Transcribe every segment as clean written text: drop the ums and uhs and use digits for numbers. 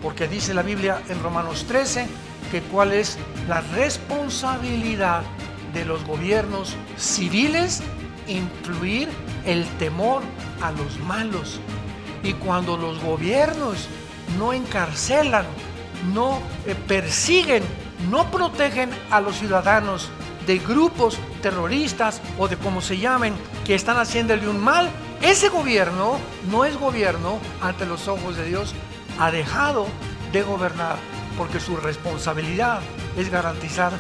porque dice la Biblia en Romanos 13 que cuál es la responsabilidad de los gobiernos civiles: influir el temor a los malos. Y cuando los gobiernos no encarcelan, no persiguen, no protegen a los ciudadanos de grupos terroristas o de como se llamen, que están haciéndole un mal, ese gobierno no es gobierno ante los ojos de Dios. Ha dejado de gobernar, porque su responsabilidad es garantizar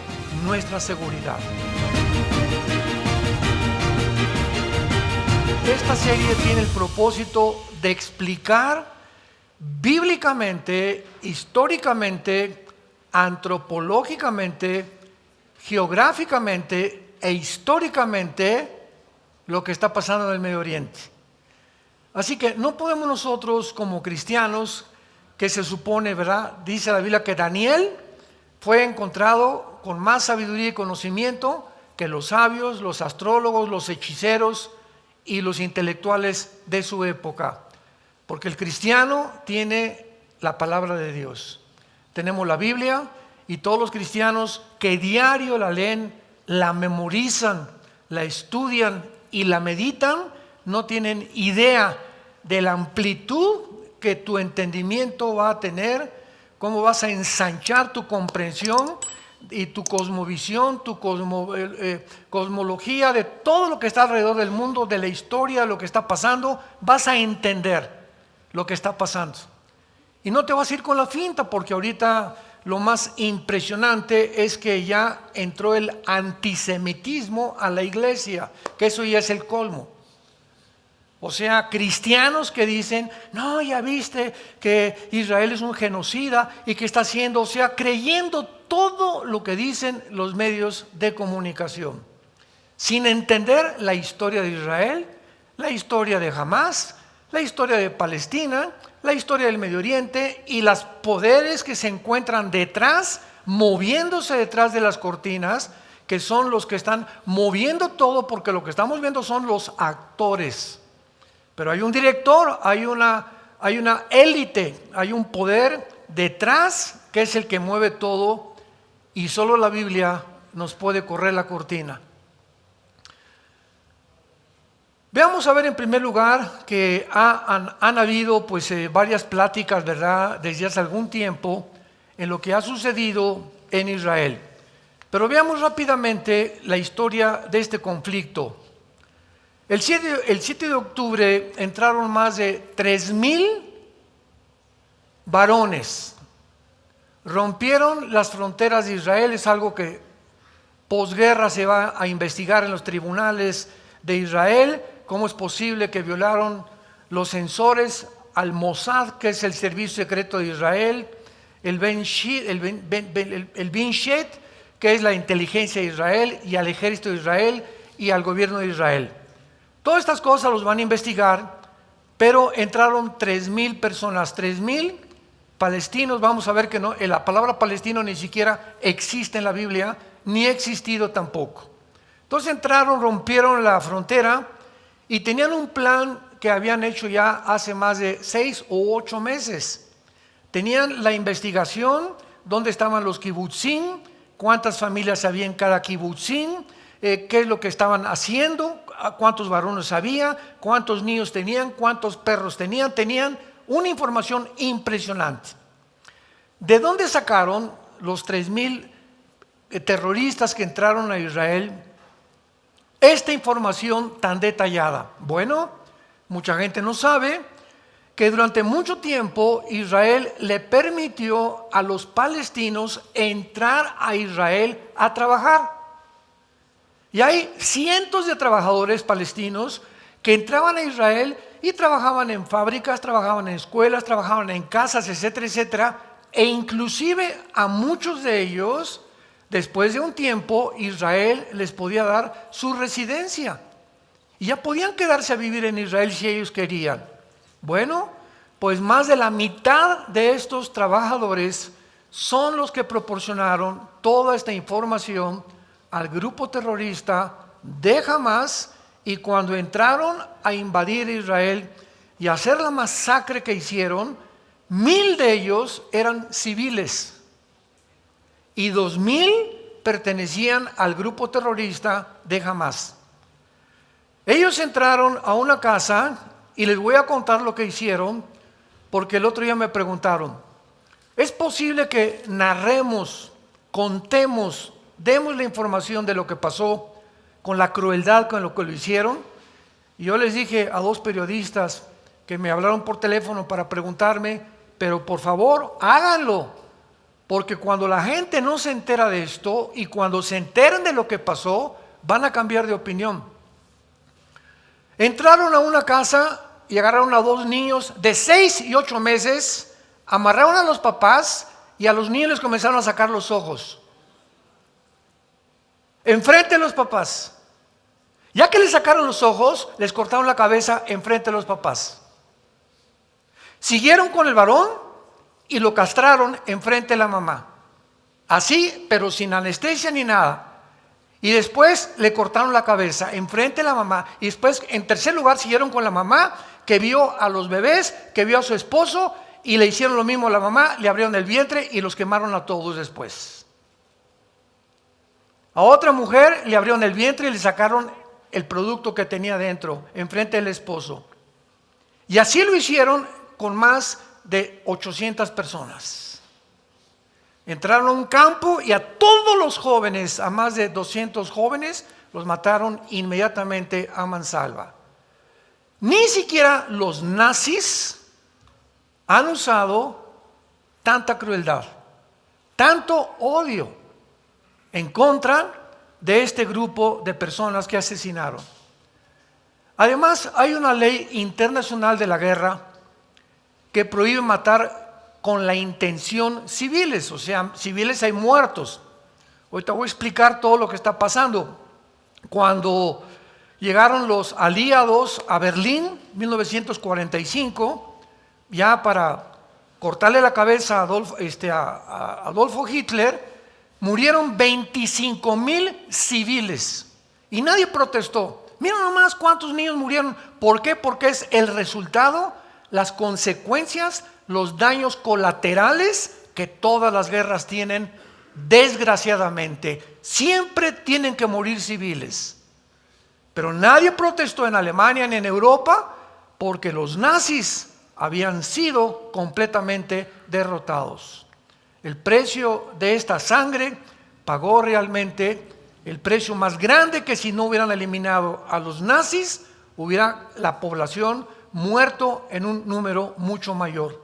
nuestra seguridad. Esta serie tiene el propósito de explicar bíblicamente, históricamente, antropológicamente, geográficamente e históricamente lo que está pasando en el Medio Oriente. Así que no podemos nosotros como cristianos, que se supone, ¿verdad? Dice la Biblia que Daniel fue encontrado con más sabiduría y conocimiento que los sabios, los astrólogos, los hechiceros y los intelectuales de su época. Porque el cristiano tiene la palabra de Dios. Tenemos la Biblia, y todos los cristianos que diario la leen, la memorizan, la estudian y la meditan, no tienen idea de la amplitud que tu entendimiento va a tener, cómo vas a ensanchar tu comprensión y tu cosmovisión, tu cosmología de todo lo que está alrededor del mundo, de la historia, lo que está pasando. Vas a entender lo que está pasando. Y no te vas a ir con la finta, porque ahorita lo más impresionante es que ya entró el antisemitismo a la iglesia, que eso ya es el colmo. O sea, cristianos que dicen, no, ya viste que Israel es un genocida y que está haciendo, o sea, creyendo todo lo que dicen los medios de comunicación, sin entender la historia de Israel, la historia de Hamás, la historia de Palestina, la historia del Medio Oriente y los poderes que se encuentran detrás, moviéndose detrás de las cortinas, que son los que están moviendo todo, porque lo que estamos viendo son los actores. Pero hay un director, hay una élite, hay un poder detrás que es el que mueve todo, y solo la Biblia nos puede correr la cortina. Veamos a ver en primer lugar que han habido varias pláticas, ¿verdad?, desde hace algún tiempo en lo que ha sucedido en Israel. Pero veamos rápidamente la historia de este conflicto. El 7 de octubre entraron más de 3,000 varones. Rompieron las fronteras de Israel. Es algo que posguerra se va a investigar en los tribunales de Israel. ¿Cómo es posible que violaron los censores al Mossad, que es el servicio secreto de Israel, el Binshet, que es la inteligencia de Israel, y al ejército de Israel y al gobierno de Israel? Todas estas cosas los van a investigar, pero entraron 3,000 personas, 3,000 palestinos. Vamos a ver que no, la palabra palestino ni siquiera existe en la Biblia, ni ha existido tampoco. Entonces entraron, rompieron la frontera y tenían un plan que habían hecho ya hace más de 6 o 8 meses. Tenían la investigación, dónde estaban los kibutzim, cuántas familias había en cada kibutzim, qué es lo que estaban haciendo, cuántos varones había, cuántos niños tenían, cuántos perros tenían. Tenían una información impresionante. ¿De dónde sacaron los 3,000 terroristas que entraron a Israel esta información tan detallada? Bueno, mucha gente no sabe que durante mucho tiempo Israel le permitió a los palestinos entrar a Israel a trabajar. Y hay cientos de trabajadores palestinos que entraban a Israel y trabajaban en fábricas, trabajaban en escuelas, trabajaban en casas, etcétera, etcétera. E inclusive a muchos de ellos, después de un tiempo, Israel les podía dar su residencia. Y ya podían quedarse a vivir en Israel si ellos querían. Bueno, pues más de la mitad de estos trabajadores son los que proporcionaron toda esta información al grupo terrorista de Hamás, y cuando entraron a invadir Israel y a hacer la masacre que hicieron, 1000 de ellos eran civiles y 2000 pertenecían al grupo terrorista de Hamás. Ellos entraron a una casa y les voy a contar lo que hicieron, porque el otro día me preguntaron, ¿es posible que narremos, contemos, demos la información de lo que pasó con la crueldad con lo que lo hicieron? Y yo les dije a 2 periodistas que me hablaron por teléfono para preguntarme, pero por favor háganlo, porque cuando la gente no se entera de esto y cuando se enteren de lo que pasó, van a cambiar de opinión. Entraron a una casa y agarraron a 2 niños de 6 y 8 meses, amarraron a los papás y a los niños les comenzaron a sacar los ojos. Enfrente de los papás. Ya que les sacaron los ojos, les cortaron la cabeza enfrente de los papás. Siguieron con el varón y lo castraron enfrente de la mamá. Así, pero sin anestesia ni nada. Y después le cortaron la cabeza enfrente de la mamá. Y después, en tercer lugar, siguieron con la mamá, que vio a los bebés, que vio a su esposo, y le hicieron lo mismo a la mamá, le abrieron el vientre y los quemaron a todos después. A otra mujer le abrieron el vientre y le sacaron el producto que tenía dentro, enfrente del esposo. Y así lo hicieron con más de 800 personas. Entraron a un campo y a todos los jóvenes, a más de 200 jóvenes, los mataron inmediatamente a mansalva. Ni siquiera los nazis han usado tanta crueldad, tanto odio en contra de este grupo de personas que asesinaron. Además, hay una ley internacional de la guerra que prohíbe matar con la intención civiles, o sea, civiles hay muertos. Ahorita voy a explicar todo lo que está pasando. Cuando llegaron los aliados a Berlín, 1945, ya para cortarle la cabeza a Adolfo Hitler, murieron 25,000 civiles y nadie protestó. Miren nomás cuántos niños murieron. ¿Por qué? Porque es el resultado, las consecuencias, los daños colaterales que todas las guerras tienen, desgraciadamente. Siempre tienen que morir civiles. Pero nadie protestó en Alemania ni en Europa porque los nazis habían sido completamente derrotados. El precio de esta sangre pagó realmente el precio más grande, que si no hubieran eliminado a los nazis, hubiera la población muerto en un número mucho mayor.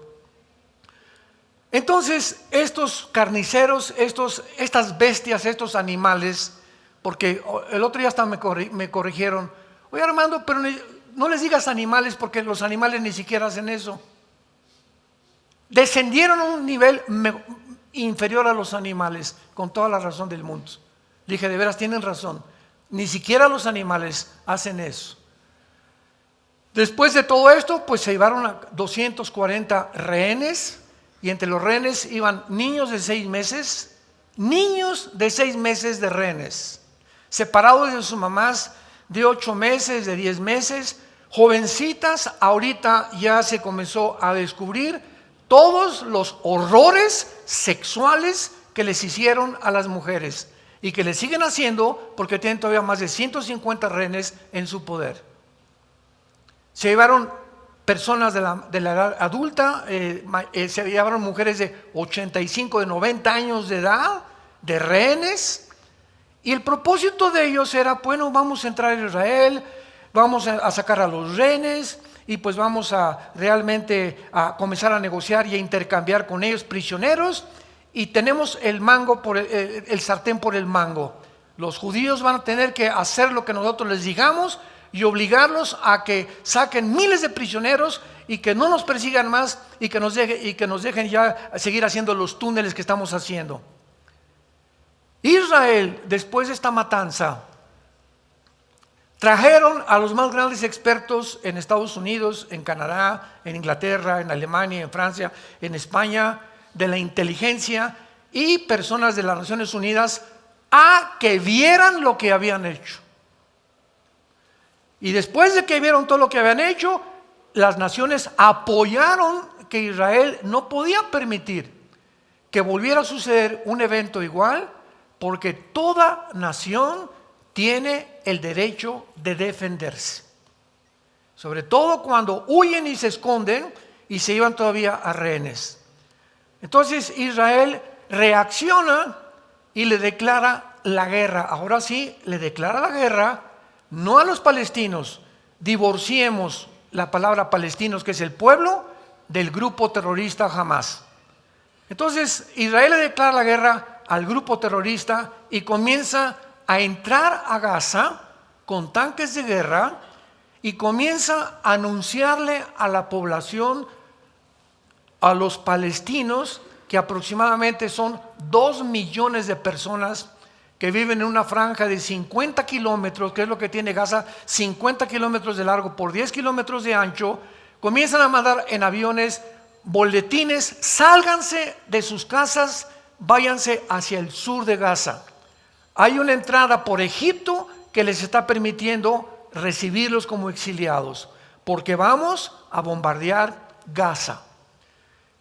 Entonces, estos carniceros, estas bestias, estos animales, porque el otro día hasta me corrigieron, oye Armando, pero no les digas animales porque los animales ni siquiera hacen eso. Descendieron a un nivel inferior a los animales, con toda la razón del mundo. Dije, de veras tienen razón, ni siquiera los animales hacen eso. Después de todo esto, pues se llevaron a 240 rehenes, y entre los rehenes iban niños de 6 meses, de rehenes, separados de sus mamás de 8 meses, de 10 meses, jovencitas. Ahorita ya se comenzó a descubrir todos los horrores sexuales que les hicieron a las mujeres y que les siguen haciendo porque tienen todavía más de 150 rehenes en su poder. Se llevaron personas de la edad adulta, se llevaron mujeres de 85, de 90 años de edad, de rehenes, y el propósito de ellos era, bueno, vamos a entrar a Israel, vamos a sacar a los rehenes, y pues vamos a realmente a comenzar a negociar y a intercambiar con ellos prisioneros, y tenemos el mango el sartén por el mango. Los judíos van a tener que hacer lo que nosotros les digamos y obligarlos a que saquen miles de prisioneros y que no nos persigan más y que nos dejen ya seguir haciendo los túneles que estamos haciendo. Israel, después de esta matanza, trajeron a los más grandes expertos en Estados Unidos, en Canadá, en Inglaterra, en Alemania, en Francia, en España, de la inteligencia y personas de las Naciones Unidas a que vieran lo que habían hecho. Y después de que vieron todo lo que habían hecho, las naciones apoyaron que Israel no podía permitir que volviera a suceder un evento igual, porque toda nación tiene el derecho de defenderse. Sobre todo cuando huyen y se esconden y se llevan todavía a rehenes. Entonces Israel reacciona y le declara la guerra. Ahora sí, le declara la guerra, no a los palestinos. Divorciemos la palabra palestinos, que es el pueblo, del grupo terrorista Hamás. Entonces Israel le declara la guerra al grupo terrorista y comienza a entrar a Gaza con tanques de guerra y comienza a anunciarle a la población, a los palestinos, que aproximadamente son 2 millones de personas que viven en una franja de 50 kilómetros, que es lo que tiene Gaza, 50 kilómetros de largo por 10 kilómetros de ancho. Comienzan a mandar en aviones boletines: sálganse de sus casas, váyanse hacia el sur de Gaza. Hay una entrada por Egipto que les está permitiendo recibirlos como exiliados, porque vamos a bombardear Gaza.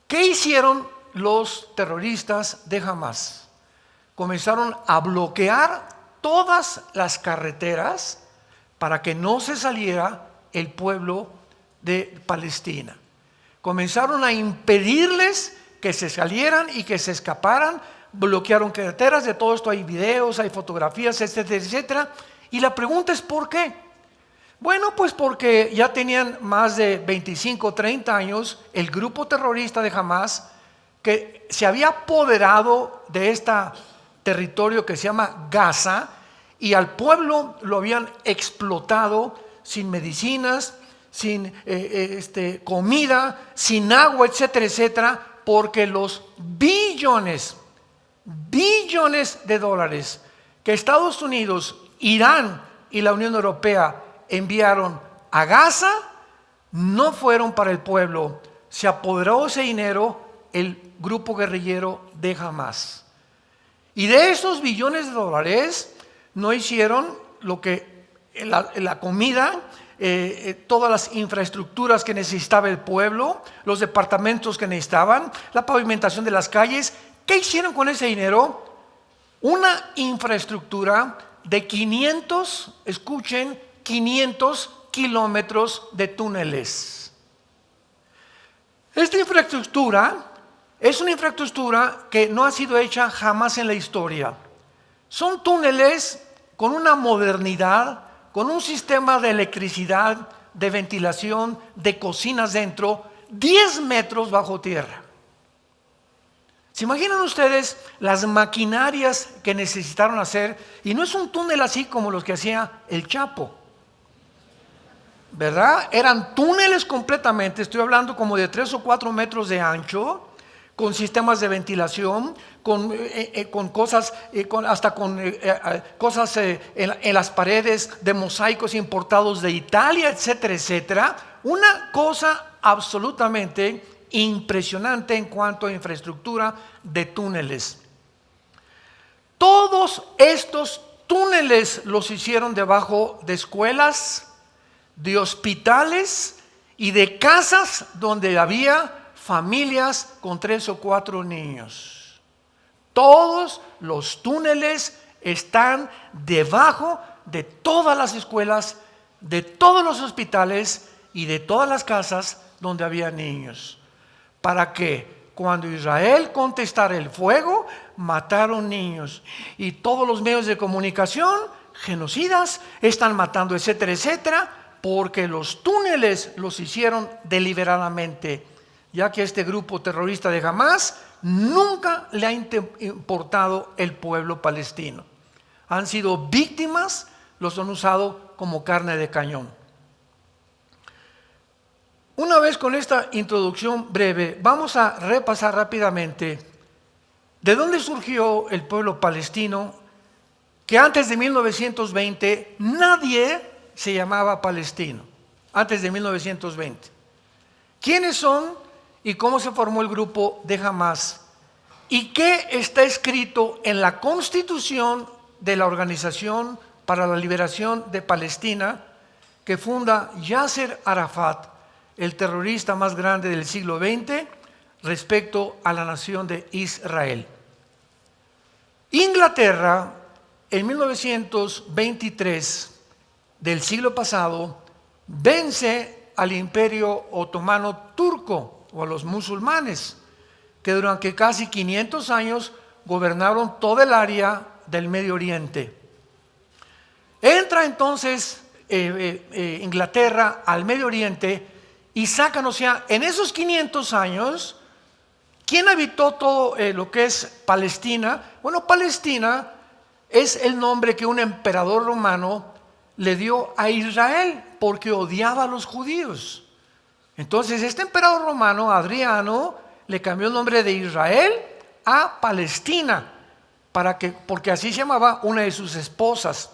¿Qué hicieron los terroristas de Hamás? Comenzaron a bloquear todas las carreteras para que no se saliera el pueblo de Palestina. Comenzaron a impedirles que se salieran y que se escaparan. Bloquearon carreteras. De todo esto hay videos, hay fotografías, etcétera, etcétera. Y la pregunta es ¿por qué? Bueno, pues porque ya tenían más de 25, 30 años el grupo terrorista de Hamás, que se había apoderado de este territorio que se llama Gaza, y al pueblo lo habían explotado sin medicinas, sin comida, sin agua, etcétera, etcétera, porque los billones de dólares que Estados Unidos, Irán y la Unión Europea enviaron a Gaza no fueron para el pueblo. Se apoderó ese dinero el grupo guerrillero de Hamás. Y de esos billones de dólares no hicieron lo que la comida, todas las infraestructuras que necesitaba el pueblo, los departamentos que necesitaban, la pavimentación de las calles. ¿Qué hicieron con ese dinero? Una infraestructura de 500, escuchen, 500 kilómetros de túneles. Esta infraestructura es una infraestructura que no ha sido hecha jamás en la historia. Son túneles con una modernidad, con un sistema de electricidad, de ventilación, de cocinas dentro, 10 metros bajo tierra. ¿Se imaginan ustedes las maquinarias que necesitaron hacer? Y no es un túnel así como los que hacía el Chapo, ¿verdad? Eran túneles completamente, estoy hablando como de 3 o 4 metros de ancho, con sistemas de ventilación, con cosas, cosas en las paredes de mosaicos importados de Italia, etcétera, etcétera. Una cosa absolutamente impresionante en cuanto a infraestructura de túneles. Todos estos túneles los hicieron debajo de escuelas, de hospitales y de casas donde había familias con 3 o 4 niños. Todos los túneles están debajo de todas las escuelas, de todos los hospitales y de todas las casas donde había niños, para que cuando Israel contestara el fuego, mataron niños. Y todos los medios de comunicación, genocidas, están matando, etcétera, etcétera, porque los túneles los hicieron deliberadamente, ya que este grupo terrorista de Hamás nunca le ha importado el pueblo palestino. Han sido víctimas, los han usado como carne de cañón. Una vez con esta introducción breve, vamos a repasar rápidamente de dónde surgió el pueblo palestino, que antes de 1920 nadie se llamaba palestino, antes de 1920. ¿Quiénes son y cómo se formó el grupo de Hamás? ¿Y qué está escrito en la Constitución de la Organización para la Liberación de Palestina que funda Yasser Arafat el terrorista más grande del siglo XX respecto a la nación de Israel. Inglaterra, en 1923 del siglo pasado, vence al Imperio Otomano Turco o a los musulmanes, que durante casi 500 años gobernaron toda el área del Medio Oriente. Entra entonces Inglaterra al Medio Oriente y sacan, o sea, en esos 500 años, ¿quién habitó todo lo que es Palestina? Bueno, Palestina es el nombre que un emperador romano le dio a Israel porque odiaba a los judíos. Entonces este emperador romano, Adriano, le cambió el nombre de Israel a Palestina, porque así se llamaba una de sus esposas.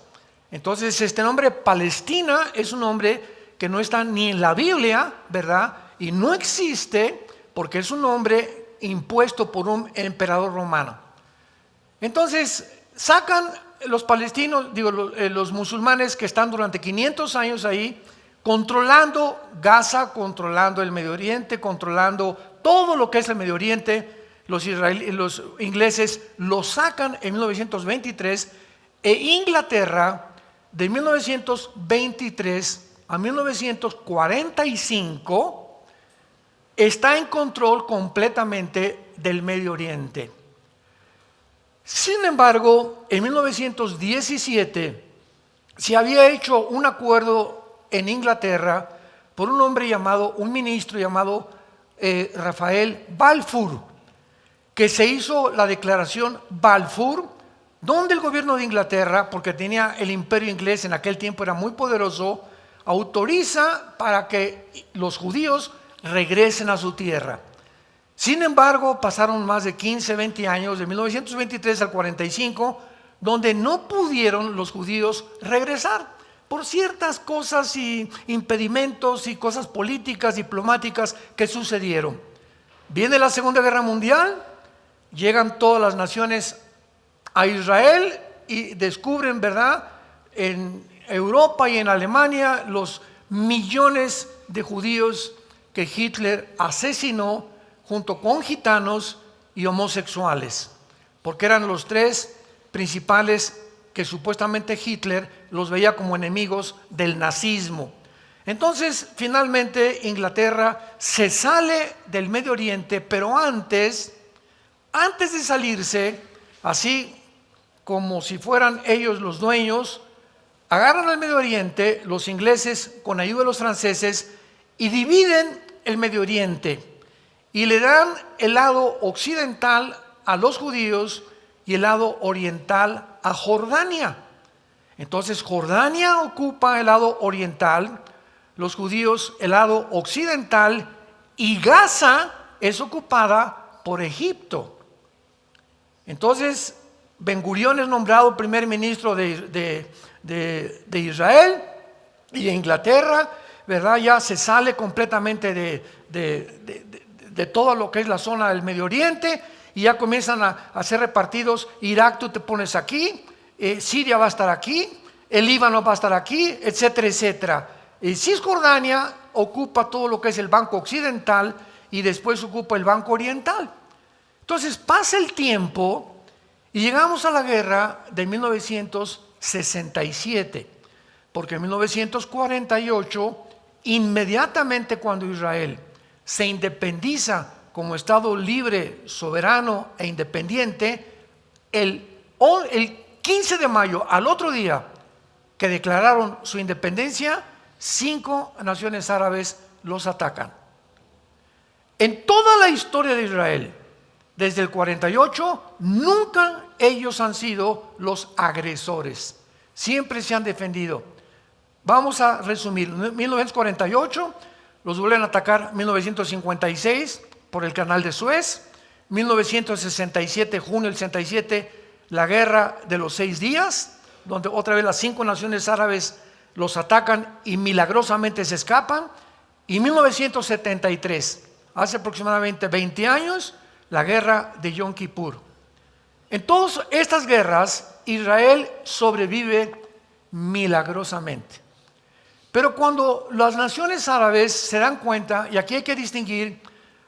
Entonces este nombre Palestina es un nombre que no está ni en la Biblia, ¿verdad? Y no existe porque es un nombre impuesto por un emperador romano. Entonces sacan los palestinos, los musulmanes que están durante 500 años ahí, controlando Gaza, controlando el Medio Oriente, controlando todo lo que es el Medio Oriente. Los ingleses lo sacan en 1923 e Inglaterra de 1923 a 1945 está en control completamente del Medio Oriente. Sin embargo, en 1917 se había hecho un acuerdo en Inglaterra por un ministro llamado Rafael Balfour, que se hizo la declaración Balfour, donde el gobierno de Inglaterra, porque tenía el imperio inglés en aquel tiempo, era muy poderoso, autoriza para que los judíos regresen a su tierra. Sin embargo, pasaron más de 15, 20 años, de 1923 al 45, donde no pudieron los judíos regresar por ciertas cosas y impedimentos y cosas políticas, diplomáticas que sucedieron. Viene la Segunda Guerra Mundial, llegan todas las naciones a Israel y descubren, ¿verdad?, en Europa y en Alemania los millones de judíos que Hitler asesinó junto con gitanos y homosexuales, porque eran los tres principales que supuestamente Hitler los veía como enemigos del nazismo. Entonces, finalmente, Inglaterra se sale del Medio Oriente, pero antes de salirse, así como si fueran ellos los dueños, agarran al Medio Oriente, los ingleses con ayuda de los franceses, y dividen el Medio Oriente y le dan el lado occidental a los judíos y el lado oriental a Jordania. Entonces Jordania ocupa el lado oriental, los judíos el lado occidental, y Gaza es ocupada por Egipto. Entonces Ben Gurión es nombrado primer ministro de Israel, y Inglaterra, ¿verdad?, ya se sale completamente de todo lo que es la zona del Medio Oriente, y ya comienzan a ser repartidos. Irak, tú te pones aquí, Siria va a estar aquí, el Líbano va a estar aquí, etcétera, etcétera. Cisjordania ocupa todo lo que es el banco occidental y después ocupa el banco oriental. Entonces pasa el tiempo y llegamos a la guerra de 1967, porque en 1948, inmediatamente cuando Israel se independiza como Estado libre, soberano e independiente, el 15 de mayo, al otro día que declararon su independencia, 5 naciones árabes los atacan. En toda la historia de Israel, desde el 48, nunca ellos han sido los agresores. Siempre se han defendido. Vamos a resumir. 1948, los vuelven a atacar. 1956, por el canal de Suez. 1967, junio del 67, la guerra de los 6 días, donde otra vez las 5 naciones árabes los atacan y milagrosamente se escapan. Y 1973, hace aproximadamente 20 años, la guerra de Yom Kippur. En todas estas guerras, Israel sobrevive milagrosamente. Pero cuando las naciones árabes se dan cuenta, y aquí hay que distinguir,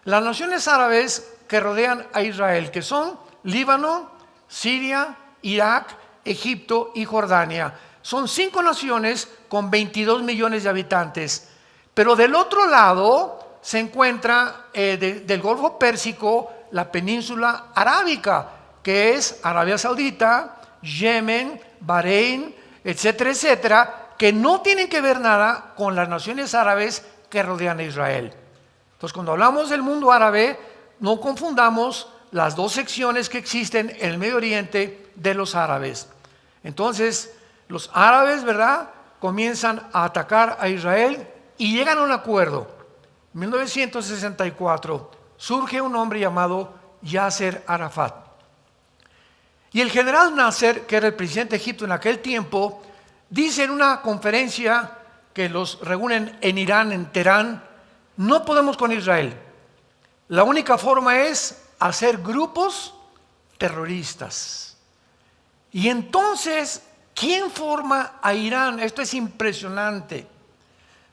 las naciones árabes que rodean a Israel, que son Líbano, Siria, Irak, Egipto y Jordania. Son 5 naciones con 22 millones de habitantes. Pero del otro lado se encuentra del Golfo Pérsico la península arábica, que es Arabia Saudita, Yemen, Bahrein, etcétera, etcétera, que no tienen que ver nada con las naciones árabes que rodean a Israel. Entonces, cuando hablamos del mundo árabe, no confundamos las dos secciones que existen en el Medio Oriente de los árabes. Entonces, los árabes, ¿verdad?, comienzan a atacar a Israel y llegan a un acuerdo. En 1964 surge un hombre llamado Yasser Arafat. Y el general Nasser, que era el presidente de Egipto en aquel tiempo, dice en una conferencia que los reúnen en Irán, en Teherán: no podemos con Israel. La única forma es hacer grupos terroristas. Y entonces, ¿quién forma a Irán? Esto es impresionante.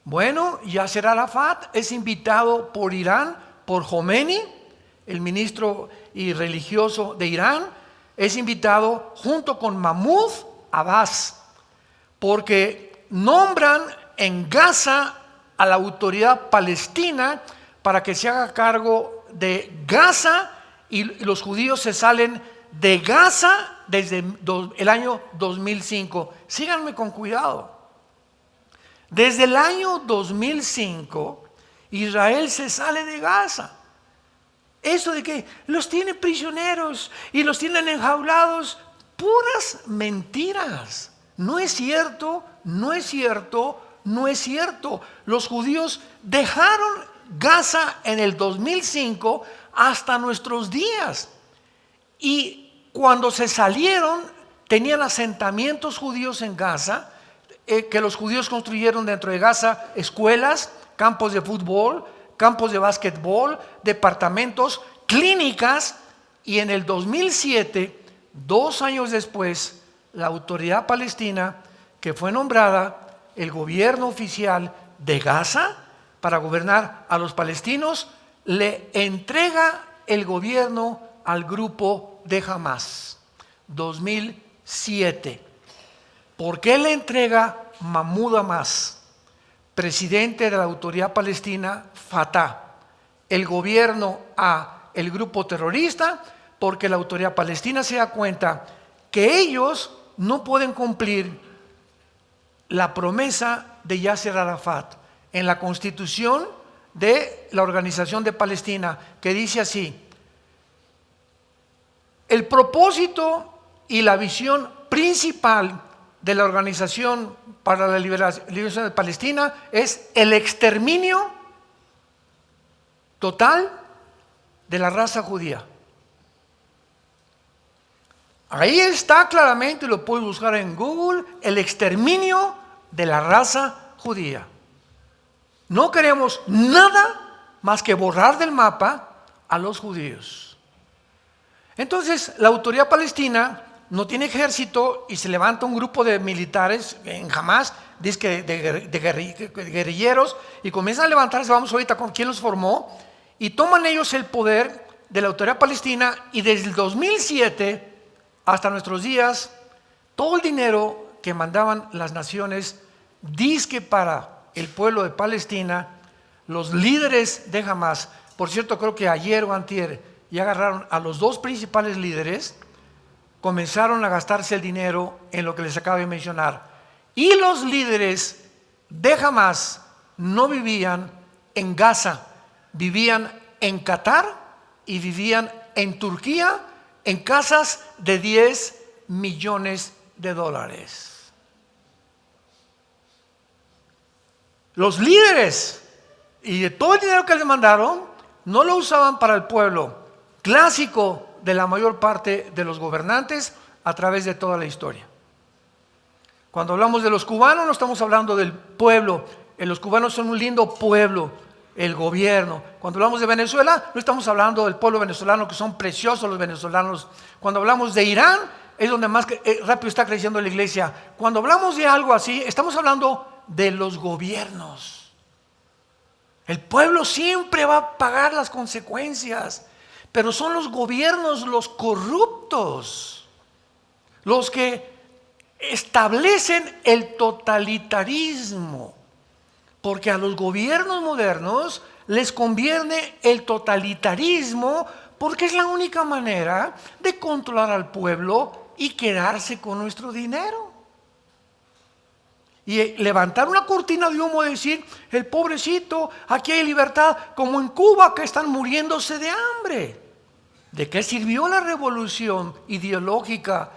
Bueno, Yasser Arafat es invitado por Irán, por Khomeini, el ministro y religioso de Irán, es invitado junto con Mahmoud Abbas, porque nombran en Gaza a la autoridad palestina para que se haga cargo de Gaza, y los judíos se salen de Gaza desde el año 2005. Síganme con cuidado. Desde el año 2005, Israel se sale de Gaza. Eso de que los tiene prisioneros y los tienen enjaulados, puras mentiras. No es cierto, no es cierto, no es cierto. Los judíos dejaron Gaza en el 2005 hasta nuestros días. Y cuando se salieron, tenían asentamientos judíos en Gaza, que los judíos construyeron dentro de Gaza escuelas, campos de fútbol, campos de básquetbol, departamentos, clínicas. Y en el 2007, 2 años después, la autoridad palestina, que fue nombrada el gobierno oficial de Gaza para gobernar a los palestinos, le entrega el gobierno al grupo de Hamás. 2007. ¿Por qué le entrega Mahmoud Abbas, presidente de la autoridad palestina, Fatah, el gobierno a el grupo terrorista? Porque la autoridad palestina se da cuenta que ellos no pueden cumplir la promesa de Yasser Arafat en la constitución de la Organización de Palestina, que dice así: el propósito y la visión principal de la Organización para la Liberación de Palestina es el exterminio total de la raza judía. Ahí está claramente, lo puedes buscar en Google, el exterminio de la raza judía. No queremos nada más que borrar del mapa a los judíos. Entonces, la autoridad palestina no tiene ejército y se levanta un grupo de militares en Hamás, dice de guerrilleros, y comienzan a levantarse. Vamos ahorita con quién los formó, y toman ellos el poder de la autoridad palestina. Y desde el 2007 hasta nuestros días, todo el dinero que mandaban las naciones dizque para el pueblo de Palestina, los líderes de Hamás, por cierto, creo que ayer o antier ya agarraron a los 2 principales líderes, comenzaron a gastarse el dinero en lo que les acabo de mencionar. Y los líderes de Hamás no vivían en Gaza, vivían en Qatar y vivían en Turquía, en casas de 10 millones de dólares. Los líderes y todo el dinero que les mandaron no lo usaban para el pueblo, clásico de la mayor parte de los gobernantes a través de toda la historia. Cuando hablamos de los cubanos, no estamos hablando del pueblo. Los cubanos son un lindo pueblo, el gobierno. Cuando hablamos de Venezuela, no estamos hablando del pueblo venezolano, que son preciosos los venezolanos. Cuando hablamos de Irán, es donde más rápido está creciendo la iglesia. Cuando hablamos de algo así, estamos hablando de los gobiernos. El pueblo siempre va a pagar las consecuencias, pero son los gobiernos los corruptos, los que establecen el totalitarismo, porque a los gobiernos modernos les conviene el totalitarismo, porque es la única manera de controlar al pueblo y quedarse con nuestro dinero. Y levantar una cortina de humo y decir, el pobrecito, aquí hay libertad, como en Cuba que están muriéndose de hambre. ¿De qué sirvió la revolución ideológica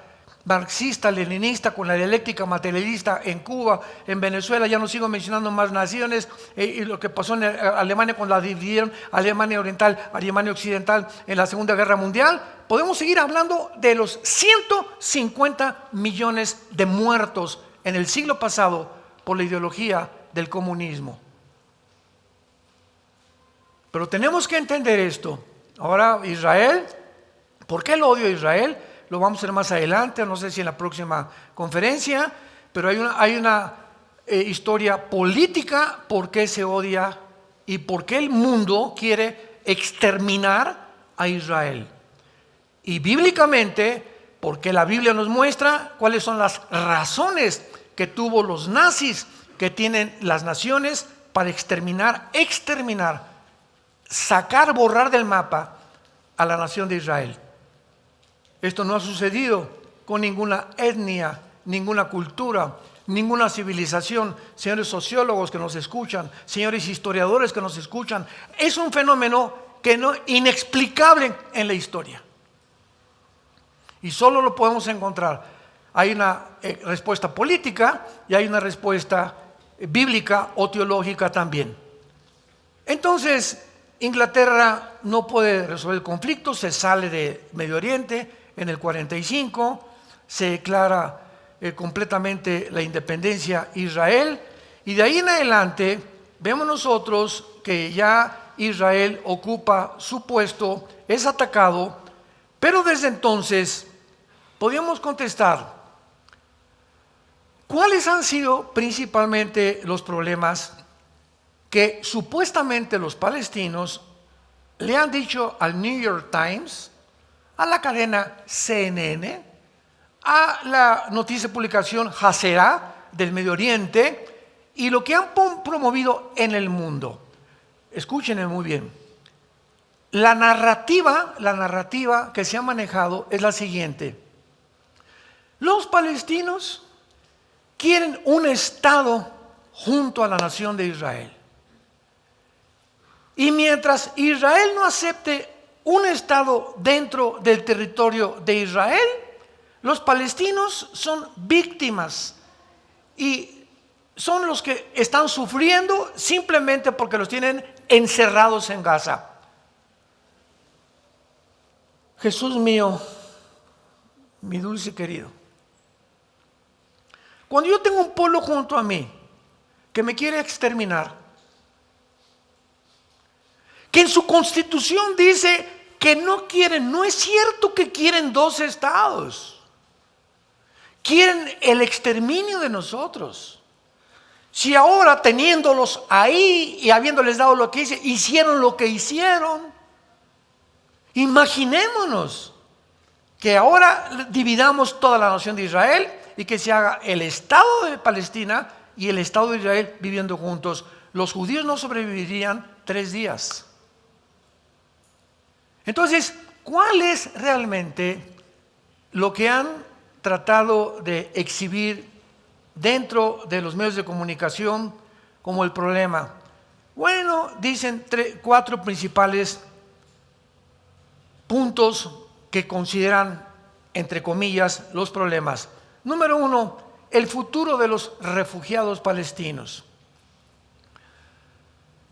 marxista-leninista con la dialéctica materialista en Cuba, en Venezuela? Ya no sigo mencionando más naciones, y lo que pasó en Alemania cuando la dividieron, Alemania Oriental, Alemania Occidental en la Segunda Guerra Mundial. Podemos seguir hablando de los 150 millones de muertos en el siglo pasado por la ideología del comunismo. Pero tenemos que entender esto. Ahora Israel, ¿por qué el odio a Israel? Lo vamos a ver más adelante, no sé si en la próxima conferencia, pero hay una historia política por qué se odia y por qué el mundo quiere exterminar a Israel. Y bíblicamente, porque la Biblia nos muestra cuáles son las razones que tuvo los nazis, que tienen las naciones para exterminar, sacar, borrar del mapa a la nación de Israel. Esto no ha sucedido con ninguna etnia, ninguna cultura, ninguna civilización. Señores sociólogos que nos escuchan, señores historiadores que nos escuchan, es un fenómeno inexplicable en la historia. Y solo lo podemos encontrar. Hay una respuesta política y hay una respuesta bíblica o teológica también. Entonces, Inglaterra no puede resolver el conflicto, se sale de Medio Oriente en el 45, se declara completamente la independencia Israel, y de ahí en adelante vemos nosotros que ya Israel ocupa su puesto, es atacado, pero desde entonces podríamos contestar, ¿cuáles han sido principalmente los problemas que supuestamente los palestinos le han dicho al New York Times, a la cadena CNN, a la noticia de publicación Hazara del Medio Oriente y lo que han promovido en el mundo? Escúchenme muy bien. La narrativa que se ha manejado es la siguiente. Los palestinos quieren un Estado junto a la nación de Israel. Y mientras Israel no acepte un Estado dentro del territorio de Israel, los palestinos son víctimas y son los que están sufriendo simplemente porque los tienen encerrados en Gaza. Jesús mío, mi dulce querido, cuando yo tengo un pueblo junto a mí que me quiere exterminar, que en su constitución dice que no quieren, no es cierto que quieren dos estados, quieren el exterminio de nosotros. Si ahora teniéndolos ahí y habiéndoles dado lo que hicieron lo que hicieron, imaginémonos que ahora dividamos toda la nación de Israel y que se haga el Estado de Palestina y el Estado de Israel viviendo juntos. Los judíos no sobrevivirían 3 días. Entonces, ¿cuál es realmente lo que han tratado de exhibir dentro de los medios de comunicación como el problema? Bueno, dicen 4 principales puntos que consideran, entre comillas, los problemas. Número 1, el futuro de los refugiados palestinos.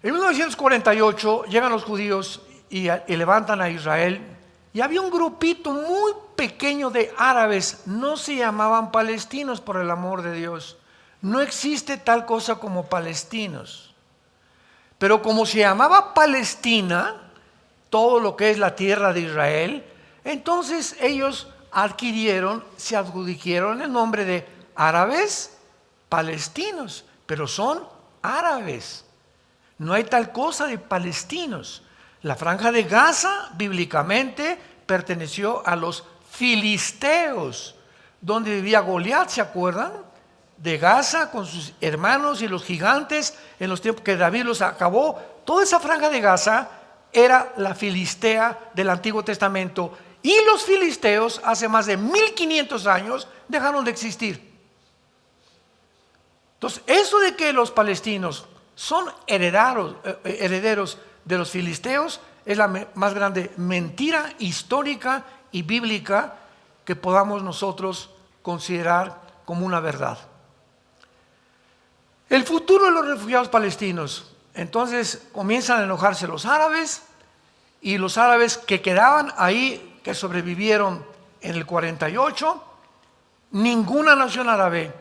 En 1948 llegan los judíos y levantan a Israel, y había un grupito muy pequeño de árabes, no se llamaban palestinos, por el amor de Dios, no existe tal cosa como palestinos, pero como se llamaba Palestina, todo lo que es la tierra de Israel, entonces ellos se adjudicaron el nombre de árabes palestinos, pero son árabes. No hay tal cosa de palestinos. La franja de Gaza bíblicamente perteneció a los filisteos, donde vivía Goliat, ¿se acuerdan? De Gaza con sus hermanos y los gigantes en los tiempos que David los acabó. Toda esa franja de Gaza era la filistea del Antiguo Testamento, y los filisteos hace más de 1500 años dejaron de existir. Entonces, eso de que los palestinos son herederos de los filisteos es la más grande mentira histórica y bíblica que podamos nosotros considerar como una verdad. El futuro de los refugiados palestinos. Entonces comienzan a enojarse los árabes, y los árabes que quedaban ahí, que sobrevivieron en el 48, ninguna nación árabe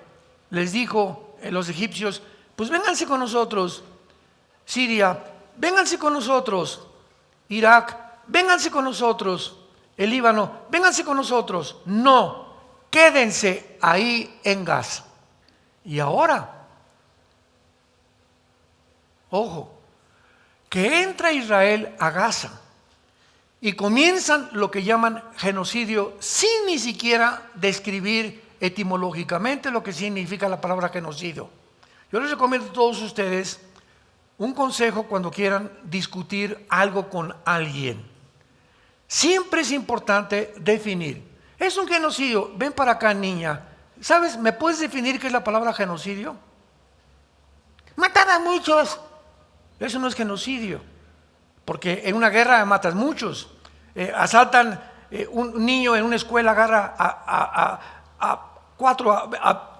les dijo a los egipcios: pues vénganse con nosotros. Siria, vénganse con nosotros. Irak, vénganse con nosotros. El Líbano, vénganse con nosotros. No, quédense ahí en Gaza. Y ahora, ojo, que entra Israel a Gaza y comienzan lo que llaman genocidio, sin ni siquiera describir etimológicamente lo que significa la palabra genocidio. Yo les recomiendo a todos ustedes un consejo cuando quieran discutir algo con alguien. Siempre es importante definir. ¿Es un genocidio? Ven para acá, niña. ¿Sabes? ¿Me puedes definir qué es la palabra genocidio? Matar a muchos. Eso no es genocidio, porque en una guerra matas muchos. Asaltan un niño en una escuela, agarra a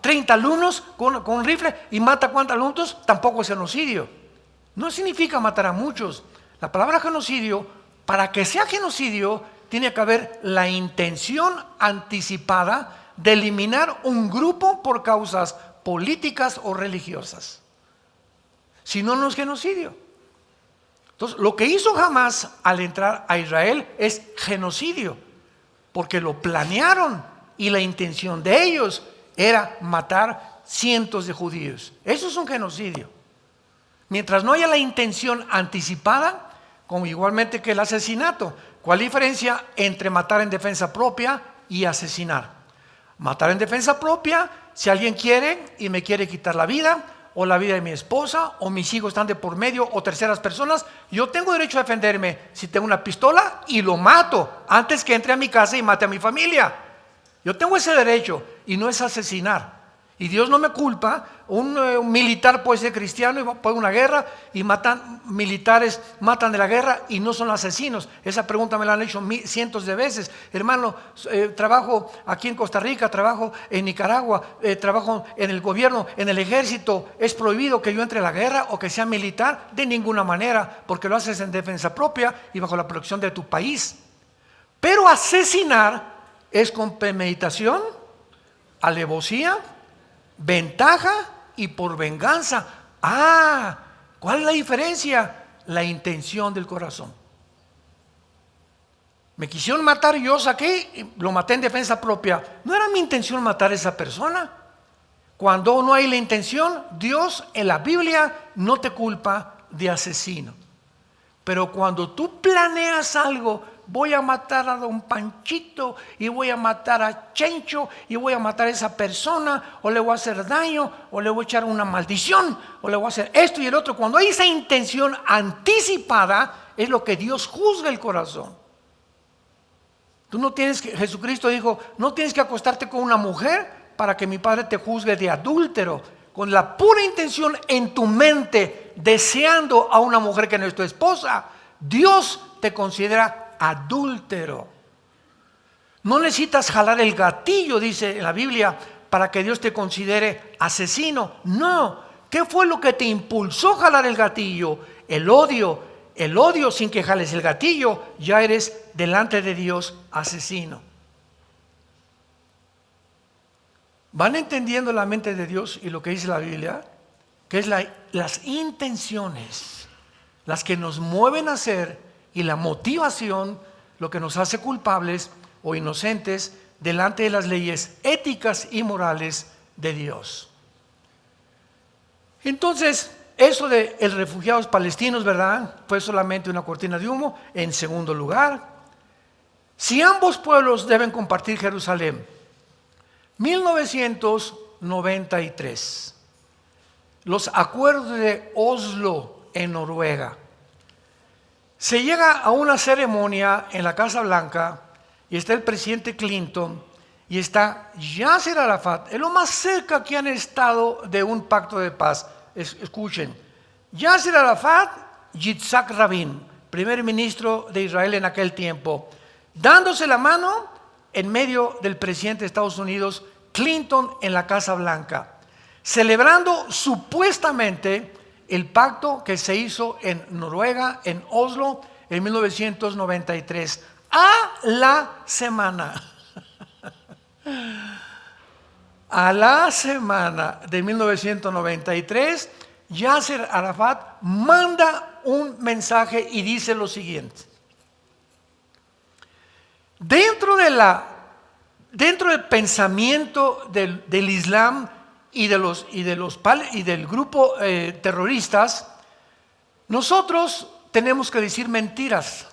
30 alumnos con un rifle y mata ¿cuántos alumnos? Tampoco es genocidio. No significa matar a muchos. La palabra genocidio, para que sea genocidio, tiene que haber la intención anticipada de eliminar un grupo por causas políticas o religiosas. Si no, no es genocidio. Entonces, lo que hizo Hamás al entrar a Israel es genocidio, porque lo planearon y la intención de ellos era matar cientos de judíos. Eso es un genocidio. Mientras no haya la intención anticipada, como igualmente que el asesinato. ¿Cuál diferencia entre matar en defensa propia y asesinar? Matar en defensa propia, si alguien quiere y me quiere quitar la vida, o la vida de mi esposa, o mis hijos están de por medio, o terceras personas, yo tengo derecho a defenderme si tengo una pistola y lo mato antes que entre a mi casa y mate a mi familia. Yo tengo ese derecho, y no es asesinar. Y Dios no me culpa. Un militar puede ser cristiano y va a una guerra y militares matan de la guerra y no son asesinos. Esa pregunta me la han hecho cientos de veces. Hermano, trabajo aquí en Costa Rica, trabajo en Nicaragua, trabajo en el gobierno, en el ejército. ¿Es prohibido que yo entre a la guerra o que sea militar? De ninguna manera, porque lo haces en defensa propia y bajo la protección de tu país. Pero asesinar es con premeditación, alevosía, ventaja y por venganza. ¿Cuál es la diferencia? La intención del corazón. Me quisieron matar y yo saqué y lo maté en defensa propia. No era mi intención matar a esa persona. Cuando no hay la intención, Dios en la Biblia no te culpa de asesino. Pero cuando tú planeas algo, voy a matar a don Panchito y voy a matar a Chencho y voy a matar a esa persona, o le voy a hacer daño, o le voy a echar una maldición, o le voy a hacer esto y el otro. Cuando hay esa intención anticipada, es lo que Dios juzga el corazón. Tú no tienes que, Jesucristo dijo, no tienes que acostarte con una mujer para que mi Padre te juzgue de adúltero. Con la pura intención en tu mente, deseando a una mujer que no es tu esposa, Dios te considera adúltero. No necesitas jalar el gatillo, dice en la Biblia, para que Dios te considere asesino. No. ¿Qué fue lo que te impulsó a jalar el gatillo? El odio. El odio, sin que jales el gatillo, ya eres delante de Dios asesino. ¿Van entendiendo la mente de Dios y lo que dice la Biblia? Que es las intenciones las que nos mueven a hacer, y la motivación lo que nos hace culpables o inocentes delante de las leyes éticas y morales de Dios. Entonces, eso de los refugiados palestinos, ¿verdad?, fue solamente una cortina de humo. En segundo lugar, si ambos pueblos deben compartir Jerusalén, 1993, los acuerdos de Oslo en Noruega. Se llega a una ceremonia en la Casa Blanca y está el presidente Clinton y está Yasser Arafat, es lo más cerca que han estado de un pacto de paz. Escuchen, Yasser Arafat, Yitzhak Rabin, primer ministro de Israel en aquel tiempo, dándose la mano en medio del presidente de Estados Unidos, Clinton, en la Casa Blanca, celebrando supuestamente el pacto que se hizo en Noruega, en Oslo, en 1993. A la semana de 1993, Yasser Arafat manda un mensaje y dice lo siguiente: dentro del pensamiento del Islam y del grupo terroristas, nosotros tenemos que decir mentiras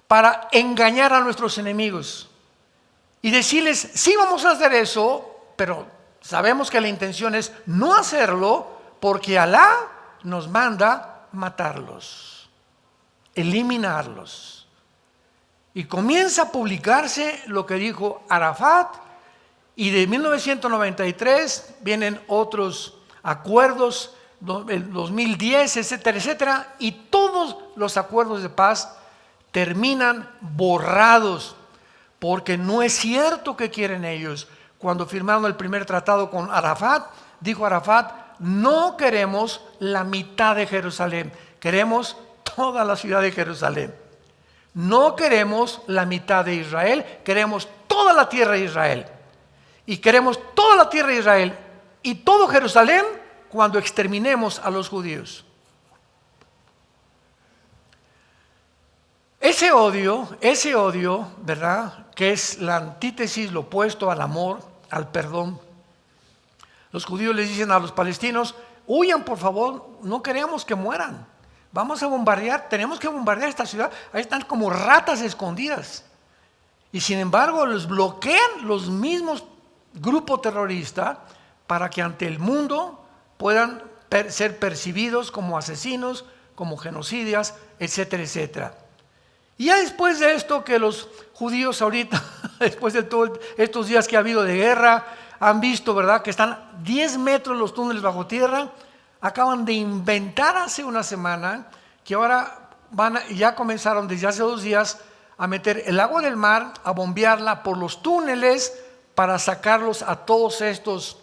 para engañar a nuestros enemigos y decirles, sí, vamos a hacer eso, pero sabemos que la intención es no hacerlo porque Alá nos manda matarlos, eliminarlos. Y comienza a publicarse lo que dijo Arafat, y de 1993 vienen otros acuerdos, el 2010, etcétera, etcétera, y todos los acuerdos de paz terminan borrados, porque no es cierto que quieren ellos. Cuando firmaron el primer tratado con Arafat, dijo Arafat, no queremos la mitad de Jerusalén, queremos toda la ciudad de Jerusalén. No queremos la mitad de Israel, queremos toda la tierra de Israel. Y queremos toda la tierra de Israel y todo Jerusalén cuando exterminemos a los judíos. Ese odio, ¿verdad?, que es la antítesis, lo opuesto al amor, al perdón. Los judíos les dicen a los palestinos, huyan por favor, no queremos que mueran. Vamos a bombardear, tenemos que bombardear esta ciudad. Ahí están como ratas escondidas. Y sin embargo los bloquean los mismos grupos terroristas para que ante el mundo puedan ser percibidos como asesinos, como genocidas, etcétera, etcétera. Y ya después de esto, que los judíos ahorita, después de todos estos días que ha habido de guerra, han visto, ¿verdad?, que están 10 metros los túneles bajo tierra. Acaban de inventar hace una semana que ahora ya comenzaron desde hace 2 días a meter el agua del mar, a bombearla por los túneles para sacarlos a todos estos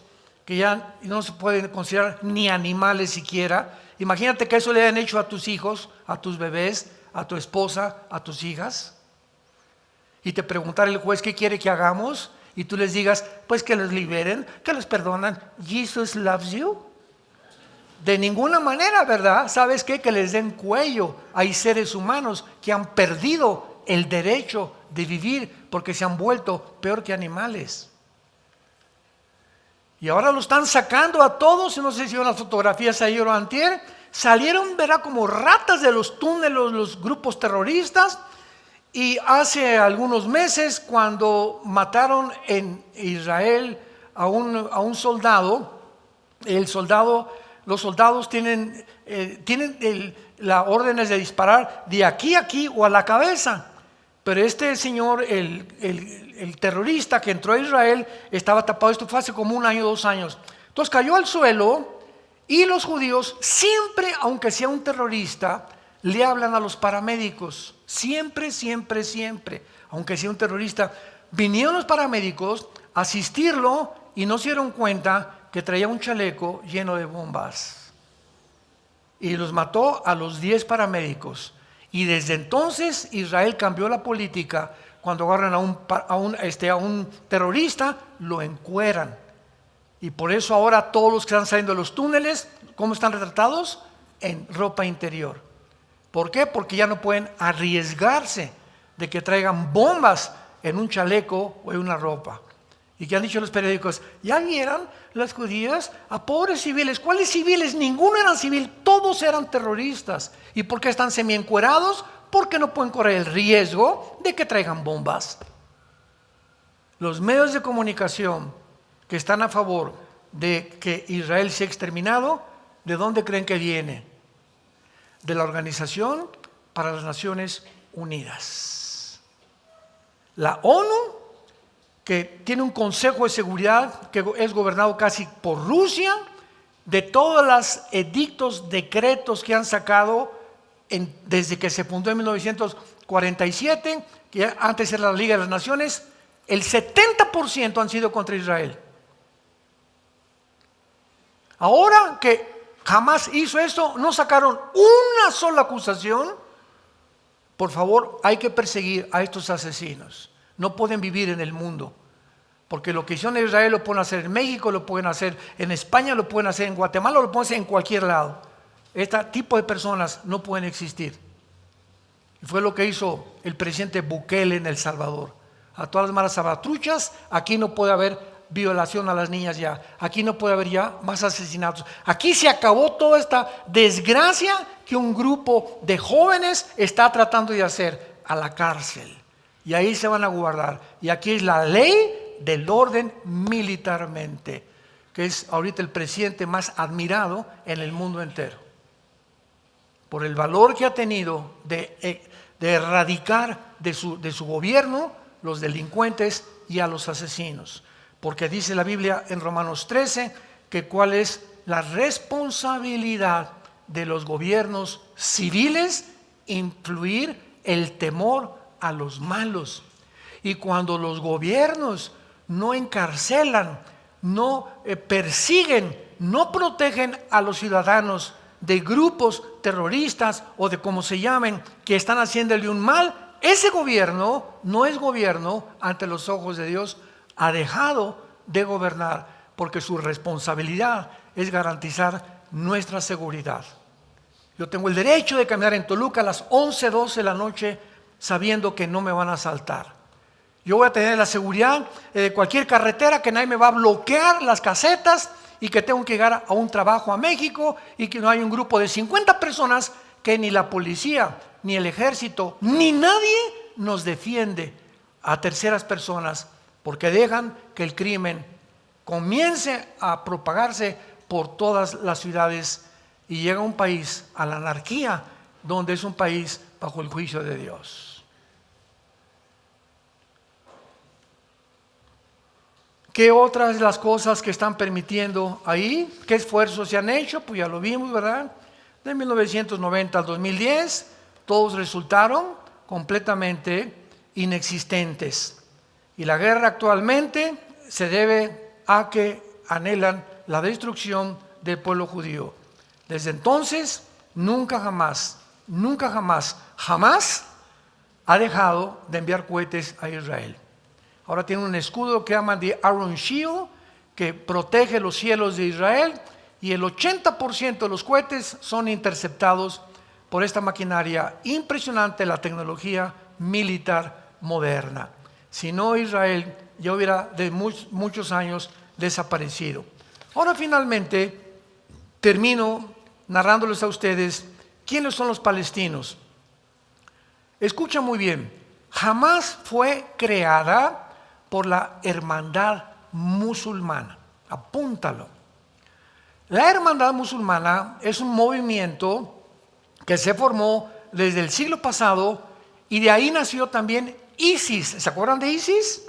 que ya no se pueden considerar ni animales siquiera. Imagínate que eso le hayan hecho a tus hijos, a tus bebés, a tu esposa, a tus hijas, y te preguntara el juez qué quiere que hagamos, y tú les digas, pues que los liberen, que los perdonan. Jesus loves you. De ninguna manera, ¿verdad? ¿Sabes qué? Que les den cuello. Hay seres humanos que han perdido el derecho de vivir porque se han vuelto peor que animales. Y ahora lo están sacando a todos. No sé si vieron las fotografías ayer o antier. Salieron, ¿verdad?, como ratas de los túneles los grupos terroristas. Y hace algunos meses, cuando mataron en Israel a un soldado, los soldados tienen las órdenes de disparar de aquí a aquí o a la cabeza. Pero este señor, el terrorista que entró a Israel, estaba tapado. Esto fue hace como 1 año, 2 años. Entonces cayó al suelo. Y los judíos siempre, aunque sea un terrorista, le hablan a los paramédicos. Siempre, siempre, siempre. Aunque sea un terrorista. Vinieron los paramédicos a asistirlo y no se dieron cuenta que traía un chaleco lleno de bombas. Y los mató a los 10 paramédicos. Y desde entonces Israel cambió la política. Cuando agarran a un terrorista, lo encueran. Y por eso ahora todos los que están saliendo de los túneles, ¿cómo están retratados? En ropa interior. ¿Por qué? Porque ya no pueden arriesgarse de que traigan bombas en un chaleco o en una ropa. Y que han dicho los periódicos, ya vieron los judíos a pobres civiles. ¿Cuáles civiles? Ninguno eran civil, todos eran terroristas. ¿Y por qué están semiencuerados? Porque no pueden correr el riesgo de que traigan bombas. Los medios de comunicación que están a favor de que Israel sea exterminado, ¿de dónde creen que viene? De la Organización para las Naciones Unidas. La ONU, que tiene un Consejo de Seguridad que es gobernado casi por Rusia, de todos los edictos, decretos que han sacado desde que se fundó en 1947, que antes era la Liga de las Naciones, el 70% han sido contra Israel. Ahora que jamás hizo esto, no sacaron una sola acusación. Por favor, hay que perseguir a estos asesinos. No pueden vivir en el mundo, porque lo que hicieron en Israel lo pueden hacer en México, lo pueden hacer en España, lo pueden hacer en Guatemala, lo pueden hacer en cualquier lado. Este tipo de personas no pueden existir. Y fue lo que hizo el presidente Bukele en El Salvador. A todas las malas salvatruchas, aquí no puede haber violación a las niñas ya, aquí no puede haber ya más asesinatos. Aquí se acabó toda esta desgracia que un grupo de jóvenes está tratando de hacer, a la cárcel. Y ahí se van a guardar. Y aquí es la ley del orden militarmente, que es ahorita el presidente más admirado en el mundo entero, por el valor que ha tenido de erradicar de su gobierno los delincuentes y a los asesinos. Porque dice la Biblia en Romanos 13 que cuál es la responsabilidad de los gobiernos civiles, influir el temor a los malos. Y cuando los gobiernos no encarcelan, no persiguen, no protegen a los ciudadanos de grupos terroristas o de como se llamen, que están haciéndole un mal, ese gobierno no es gobierno ante los ojos de Dios, ha dejado de gobernar, porque su responsabilidad es garantizar nuestra seguridad. Yo tengo el derecho de caminar en Toluca a las 11, 12 de la noche sabiendo que no me van a asaltar. Yo voy a tener la seguridad de cualquier carretera, que nadie me va a bloquear las casetas y que tengo que llegar a un trabajo a México y que no hay un grupo de 50 personas que ni la policía, ni el ejército, ni nadie nos defiende a terceras personas, porque dejan que el crimen comience a propagarse por todas las ciudades y llega a un país, a la anarquía, donde es un país bajo el juicio de Dios. ¿Qué otras de las cosas que están permitiendo ahí? ¿Qué esfuerzos se han hecho? Pues ya lo vimos, ¿verdad? De 1990 al 2010, todos resultaron completamente inexistentes. Y la guerra actualmente se debe a que anhelan la destrucción del pueblo judío. Desde entonces, nunca jamás ha dejado de enviar cohetes a Israel. Ahora tiene un escudo que llaman de Iron Shield, que protege los cielos de Israel, y el 80% de los cohetes son interceptados por esta maquinaria impresionante, la tecnología militar moderna. Si no, Israel ya hubiera de muchos años desaparecido. Ahora finalmente termino narrándoles a ustedes quiénes son los palestinos. Escucha muy bien, jamás fue creada por la hermandad musulmana. Apúntalo. La hermandad musulmana es un movimiento que se formó desde el siglo pasado y de ahí nació también ISIS. ¿Se acuerdan de ISIS?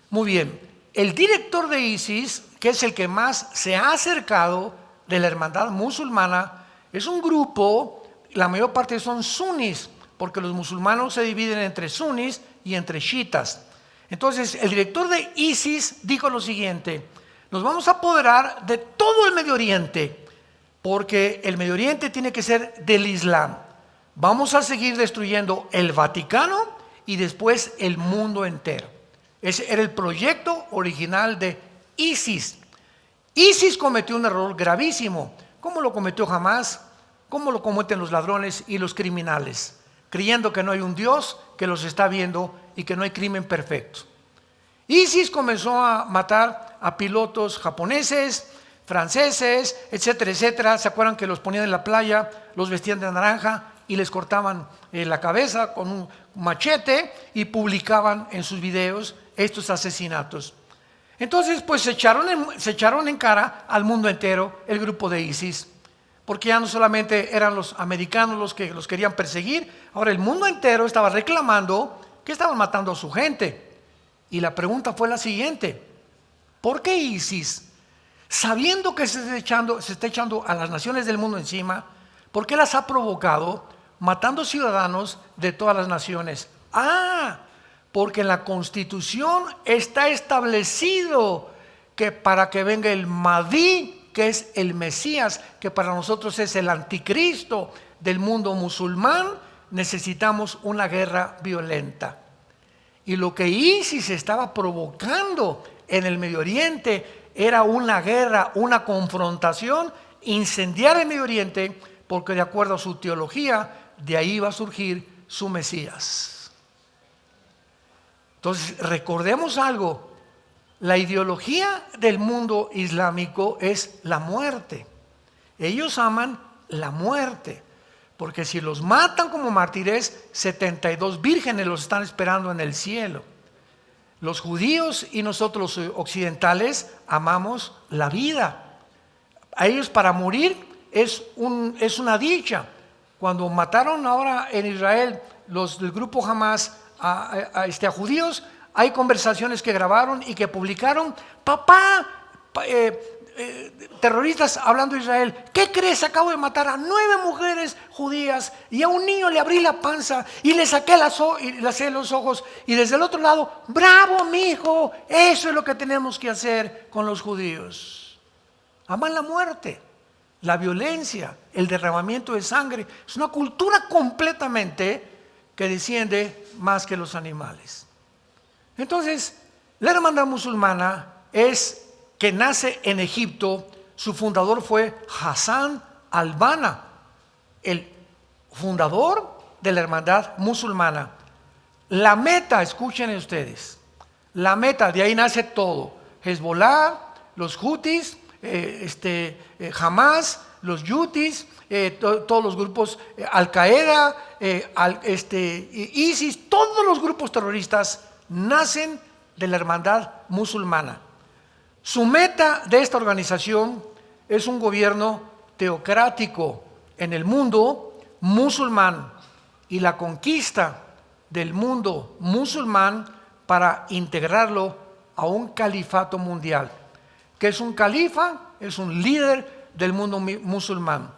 Muy bien. El director de ISIS, que es el que más se ha acercado de la hermandad musulmana, es un grupo, la mayor parte son sunis, porque los musulmanes se dividen entre sunis y entre chiitas. Entonces, el director de ISIS dijo lo siguiente: nos vamos a apoderar de todo el Medio Oriente, porque el Medio Oriente tiene que ser del Islam. Vamos a seguir destruyendo el Vaticano y después el mundo entero. Ese era el proyecto original de ISIS. ISIS cometió un error gravísimo, como lo cometió Hamás, como lo cometen los ladrones y los criminales, creyendo que no hay un Dios que los está viendo y que no hay crimen perfecto. ISIS comenzó a matar a pilotos japoneses, franceses, etcétera, etcétera. ¿Se acuerdan que los ponían en la playa, los vestían de naranja y les cortaban la cabeza con un machete y publicaban en sus videos estos asesinatos? Entonces, pues se echaron en cara al mundo entero el grupo de ISIS, porque ya no solamente eran los americanos los que los querían perseguir, ahora el mundo entero estaba reclamando que estaban matando a su gente. Y la pregunta fue la siguiente: ¿por qué ISIS, sabiendo que se está echando a las naciones del mundo encima, por qué las ha provocado matando ciudadanos de todas las naciones? Porque en la Constitución está establecido que para que venga el Mahdi, que es el Mesías, que para nosotros es el anticristo del mundo musulmán, necesitamos una guerra violenta. Y lo que ISIS estaba provocando en el Medio Oriente era una guerra, una confrontación, incendiar el Medio Oriente, porque de acuerdo a su teología, de ahí va a surgir su Mesías. Entonces, recordemos algo: la ideología del mundo islámico es la muerte. Ellos aman la muerte, porque si los matan como mártires, 72 vírgenes los están esperando en el cielo. Los judíos y nosotros los occidentales amamos la vida. A ellos para morir es una dicha. Cuando mataron ahora en Israel los del grupo Hamas a judíos, hay conversaciones que grabaron y que publicaron. Terroristas hablando de Israel: ¿qué crees? Acabo de matar a 9 mujeres judías y a un niño le abrí la panza y le saqué los ojos. Y desde el otro lado: bravo, mijo, eso es lo que tenemos que hacer con los judíos. Aman la muerte, la violencia, el derramamiento de sangre. Es una cultura completamente que desciende más que los animales. Entonces, la hermandad musulmana que nace en Egipto. Su fundador fue Hassan al-Banna, el fundador de la hermandad musulmana. La meta, escuchen ustedes, la meta, de ahí nace todo: Hezbollah, los Houthis, Hamas, los Yutis, todos los grupos, Al-Qaeda, ISIS, todos los grupos terroristas nacen de la hermandad musulmana. Su meta de esta organización es un gobierno teocrático en el mundo musulmán y la conquista del mundo musulmán para integrarlo a un califato mundial. ¿Qué es un califa? Es un líder del mundo musulmán.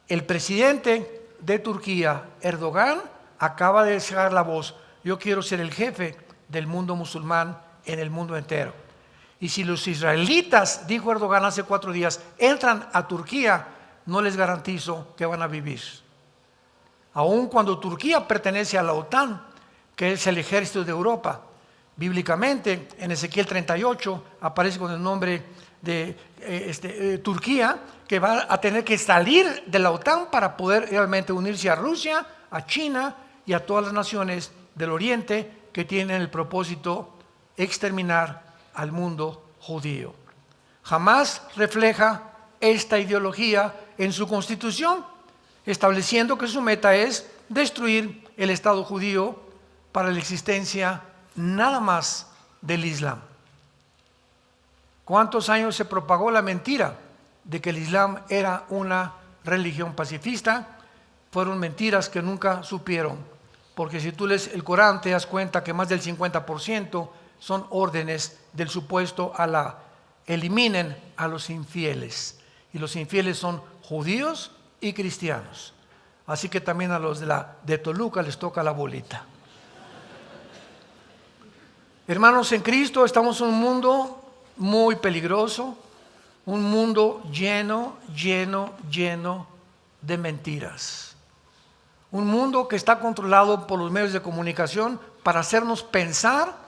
El presidente de Turquía, Erdogan, acaba de sacar la voz: yo quiero ser el jefe del mundo musulmán en el mundo entero. Y si los israelitas, dijo Erdogan hace 4 días, entran a Turquía, no les garantizo que van a vivir. Aun cuando Turquía pertenece a la OTAN, que es el ejército de Europa. Bíblicamente, en Ezequiel 38 aparece con el nombre de Turquía, que va a tener que salir de la OTAN para poder realmente unirse a Rusia, a China y a todas las naciones del Oriente que tienen el propósito de exterminar al mundo judío. Jamás refleja esta ideología en su constitución, estableciendo que su meta es destruir el Estado judío para la existencia nada más del Islam. ¿Cuántos años se propagó la mentira de que el Islam era una religión pacifista? Fueron mentiras que nunca supieron, porque si tú lees el Corán te das cuenta que más del 50% son órdenes del supuesto Alá: eliminen a los infieles. Y los infieles son judíos y cristianos. Así que también a los de Toluca les toca la bolita. Hermanos en Cristo, estamos en un mundo muy peligroso, un mundo lleno de mentiras. Un mundo que está controlado por los medios de comunicación para hacernos pensar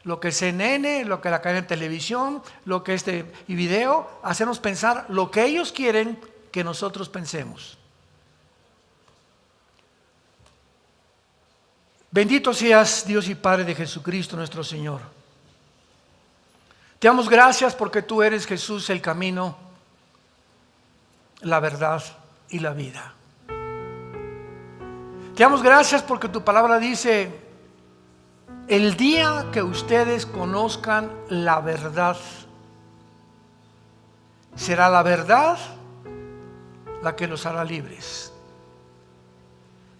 lo que CNN, lo que la cadena de televisión, lo que y video, hacernos pensar lo que ellos quieren que nosotros pensemos. Bendito seas, Dios y Padre de Jesucristo nuestro Señor. Te damos gracias porque tú eres, Jesús, el camino, la verdad y la vida. Te damos gracias porque tu palabra dice: el día que ustedes conozcan la verdad, será la verdad la que los hará libres.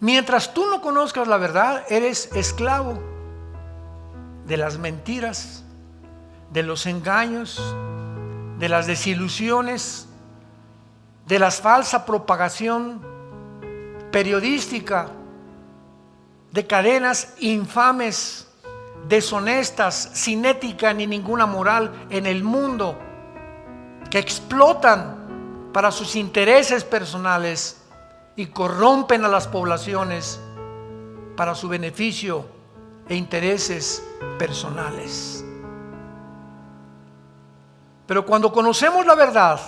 Mientras tú no conozcas la verdad, eres esclavo de las mentiras, de los engaños, de las desilusiones, de la falsa propagación periodística, de cadenas infames, deshonestas, sin ética ni ninguna moral en el mundo, que explotan para sus intereses personales y corrompen a las poblaciones para su beneficio e intereses personales. Pero cuando conocemos la verdad,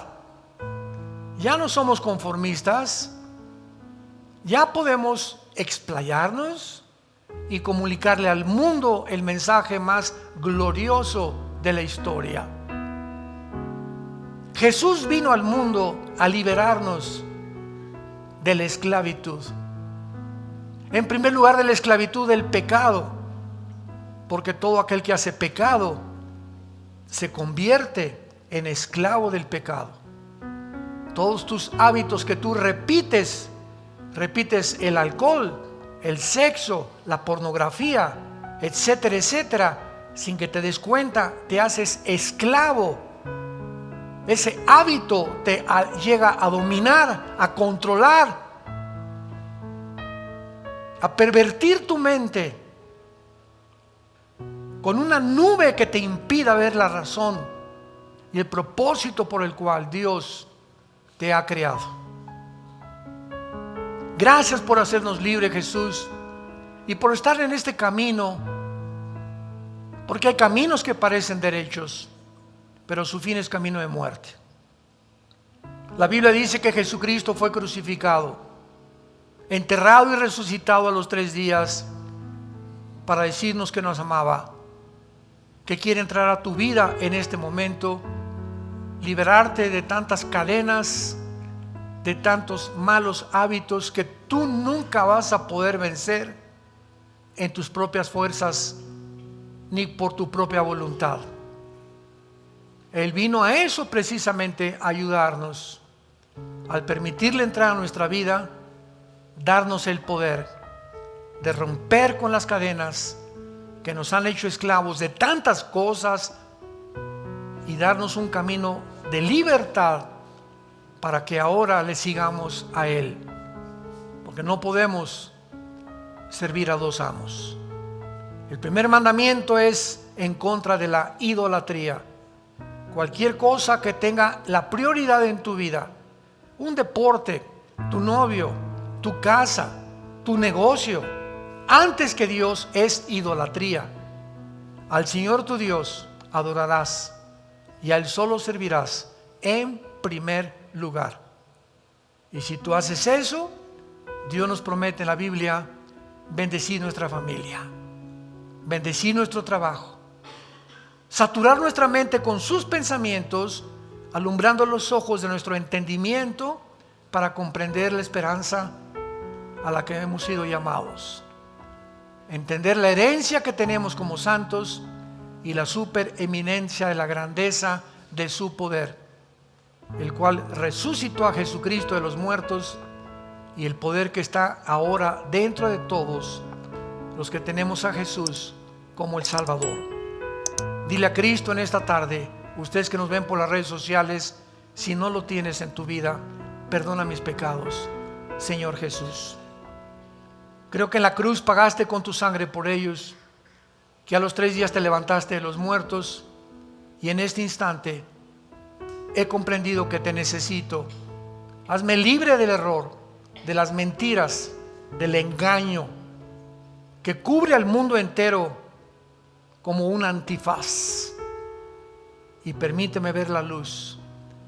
ya no somos conformistas, ya podemos explayarnos y comunicarle al mundo el mensaje más glorioso de la historia. Jesús vino al mundo a liberarnos de la esclavitud. En primer lugar, de la esclavitud del pecado, porque todo aquel que hace pecado se convierte en esclavo del pecado. Todos tus hábitos que tú repites el alcohol, el sexo, la pornografía, etcétera, etcétera, sin que te des cuenta, te haces esclavo. Ese hábito te llega a dominar, a controlar, a pervertir tu mente con una nube que te impida ver la razón y el propósito por el cual Dios te ha creado. Gracias por hacernos libres, Jesús, y por estar en este camino, porque hay caminos que parecen derechos, pero su fin es camino de muerte. La Biblia dice que Jesucristo fue crucificado, enterrado y resucitado a los 3 días para decirnos que nos amaba, que quiere entrar a tu vida en este momento, liberarte de tantas cadenas, de tantos malos hábitos que tú nunca vas a poder vencer en tus propias fuerzas ni por tu propia voluntad. Él vino a eso precisamente, a ayudarnos, al permitirle entrar a nuestra vida, darnos el poder de romper con las cadenas que nos han hecho esclavos de tantas cosas y darnos un camino de libertad para que ahora le sigamos a Él, porque no podemos servir a 2 amos. El primer mandamiento es en contra de la idolatría. Cualquier cosa que tenga la prioridad en tu vida, un deporte, tu novio, tu casa, tu negocio, antes que Dios, es idolatría. Al Señor tu Dios adorarás y a Él solo servirás en primer lugar. Y si tú haces eso, Dios nos promete en la Biblia bendecir nuestra familia, bendecir nuestro trabajo, saturar nuestra mente con sus pensamientos, alumbrando los ojos de nuestro entendimiento para comprender la esperanza a la que hemos sido llamados, entender la herencia que tenemos como santos y la supereminencia de la grandeza de su poder, el cual resucitó a Jesucristo de los muertos, y el poder que está ahora dentro de todos los que tenemos a Jesús como el Salvador. Dile a Cristo en esta tarde, ustedes que nos ven por las redes sociales, si no lo tienes en tu vida, perdona mis pecados, Señor Jesús. Creo que en la cruz pagaste con tu sangre por ellos, que a los 3 días te levantaste de los muertos, y en este instante he comprendido que te necesito. Hazme libre del error, de las mentiras, del engaño que cubre al mundo entero como un antifaz, y permíteme ver la luz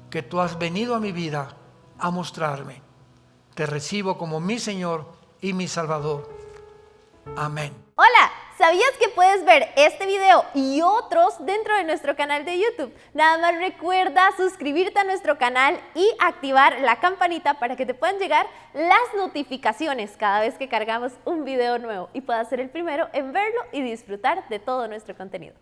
que tú has venido a mi vida a mostrarme. Te recibo como mi Señor y mi Salvador. Amén. Hola, ¿Sabías que puedes ver este video y otros dentro de nuestro canal de YouTube? Nada más recuerda suscribirte a nuestro canal y activar la campanita para que te puedan llegar las notificaciones cada vez que cargamos un video nuevo y puedas ser el primero en verlo y disfrutar de todo nuestro contenido.